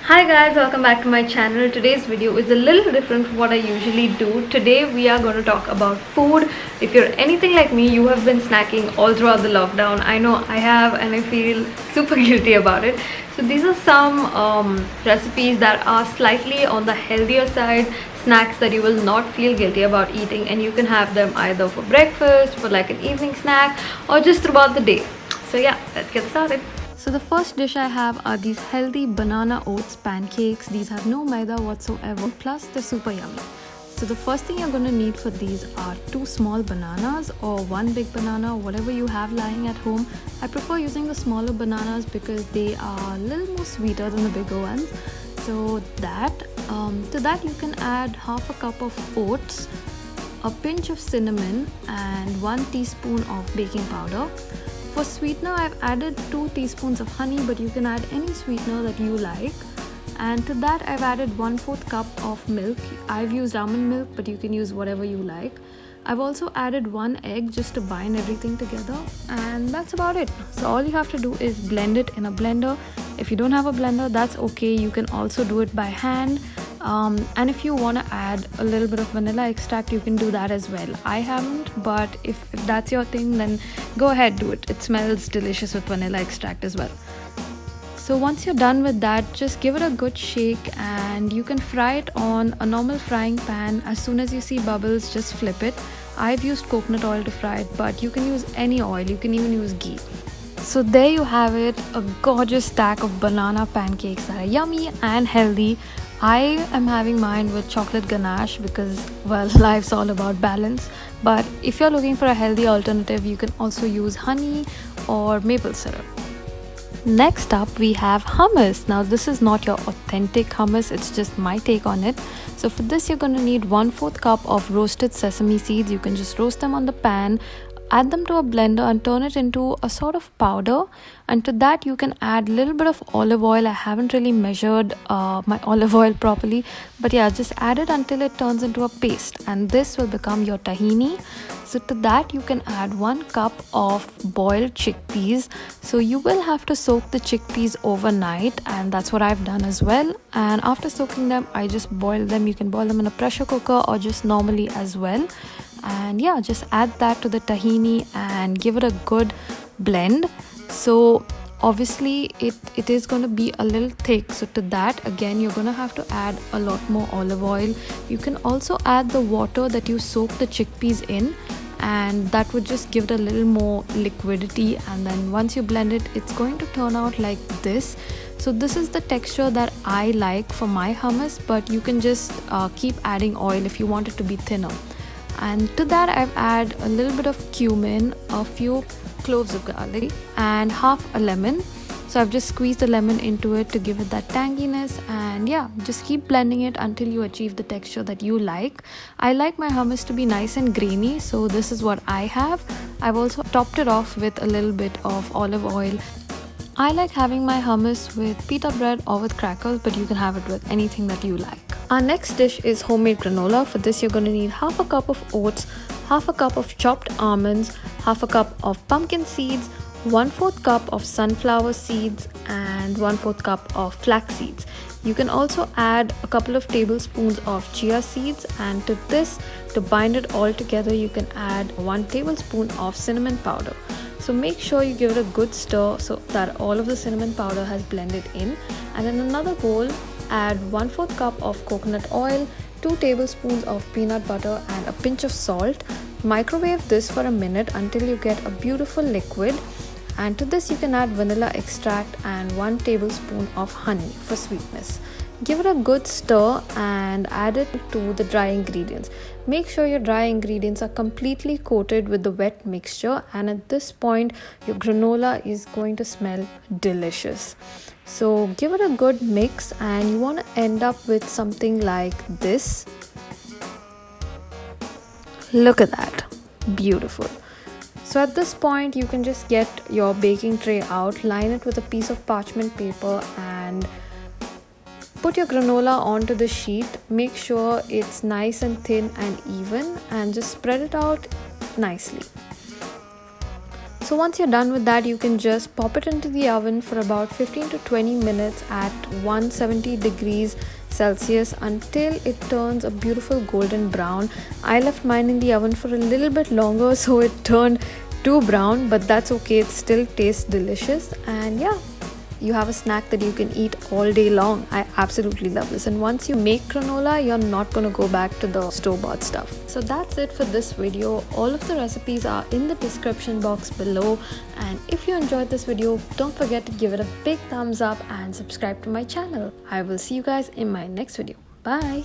Hi guys, welcome back to my channel. Today's video is a little different from what I usually do. Today we are going to talk about food. If you're anything like me, you have been snacking all throughout the lockdown. I know I have, and I feel super guilty about it. So these are some recipes that are slightly on the healthier side, snacks that you will not feel guilty about eating, and you can have them either for breakfast, for like an evening snack, or just throughout the day. So yeah, let's get started. So the first dish I have are these healthy banana oats pancakes. These have no maida whatsoever, plus they're super yummy. So the first thing you're going to need for these are 2 small bananas or 1 big banana, whatever you have lying at home. I prefer using the smaller bananas because they are a little more sweeter than the bigger ones. So to that you can add half a cup of oats, a pinch of cinnamon and 1 teaspoon of baking powder. For sweetener, I've added 2 teaspoons of honey, but you can add any sweetener that you like. And to that, I've added 1/4 cup of milk. I've used almond milk, but you can use whatever you like. I've also added 1 egg just to bind everything together. And that's about it. So all you have to do is blend it in a blender. If you don't have a blender, that's okay. You can also do it by hand. And if you want to add a little bit of vanilla extract, you can do that as well. I haven't, but if that's your thing, then go ahead, do it. It smells delicious with vanilla extract as well. So once you're done with that, just give it a good shake and you can fry it on a normal frying pan. As soon as you see bubbles, just flip it. I've used coconut oil to fry it, but you can use any oil. You can even use ghee. So there you have it, a gorgeous stack of banana pancakes that are yummy and healthy. I am having mine with chocolate ganache because, well, life's all about balance. But if you're looking for a healthy alternative, you can also use honey or maple syrup. Next up, we have hummus. Now, this is not your authentic hummus, it's just my take on it. So for this, you're going to need 1/4 cup of roasted sesame seeds. You can just roast them on the pan, add them to a blender and turn it into a sort of powder, and to that you can add a little bit of olive oil. I haven't really measured my olive oil properly, but yeah, just add it until it turns into a paste, and this will become your tahini. So to that you can add 1 cup of boiled chickpeas. So you will have to soak the chickpeas overnight, and that's what I've done as well. And after soaking them, I just boil them. You can boil them in a pressure cooker or just normally as well. And yeah, just add that to the tahini and give it a good blend. So obviously it is going to be a little thick, so to that again you're going to have to add a lot more olive oil. You can also add the water that you soak the chickpeas in, and that would just give it a little more liquidity, and then once you blend it, it's going to turn out like this. So this is the texture that I like for my hummus, but you can just keep adding oil if you want it to be thinner. And to that I've added a little bit of cumin, a few cloves of garlic and half a lemon. So I've just squeezed the lemon into it to give it that tanginess, and yeah, just keep blending it until you achieve the texture that you like. I like my hummus to be nice and grainy, so this is what I have. I've also topped it off with a little bit of olive oil. I like having my hummus with pita bread or with crackers, but you can have it with anything that you like. Our next dish is homemade granola. For this you're going to need half a cup of oats, half a cup of chopped almonds, half a cup of pumpkin seeds, 1/4 cup of sunflower seeds and 1/4 cup of flax seeds. You can also add a couple of tablespoons of chia seeds, and to this, to bind it all together, you can add 1 tablespoon of cinnamon powder. So make sure you give it a good stir so that all of the cinnamon powder has blended in. And in another bowl, add 1/4 cup of coconut oil, 2 tablespoons of peanut butter and a pinch of salt. Microwave this for a minute until you get a beautiful liquid. And to this you can add vanilla extract and 1 tablespoon of honey for sweetness. Give it a good stir and add it to the dry ingredients. Make sure your dry ingredients are completely coated with the wet mixture, and at this point your granola is going to smell delicious. So give it a good mix, and you want to end up with something like this. Look at that, beautiful. So at this point you can just get your baking tray out, line it with a piece of parchment paper and put your granola onto the sheet. Make sure it's nice and thin and even, and just spread it out nicely. So once you're done with that, you can just pop it into the oven for about 15 to 20 minutes at 170 degrees Celsius until it turns a beautiful golden brown. I left mine in the oven for a little bit longer, so it turned too brown, but that's okay, it still tastes delicious. And yeah, you have a snack that you can eat all day long. I absolutely love this, and once you make granola, you're not going to go back to the store-bought stuff. So that's it for this video. All of the recipes are in the description box below, and if you enjoyed this video, don't forget to give it a big thumbs up and subscribe to my channel. I will see you guys in my next video. Bye.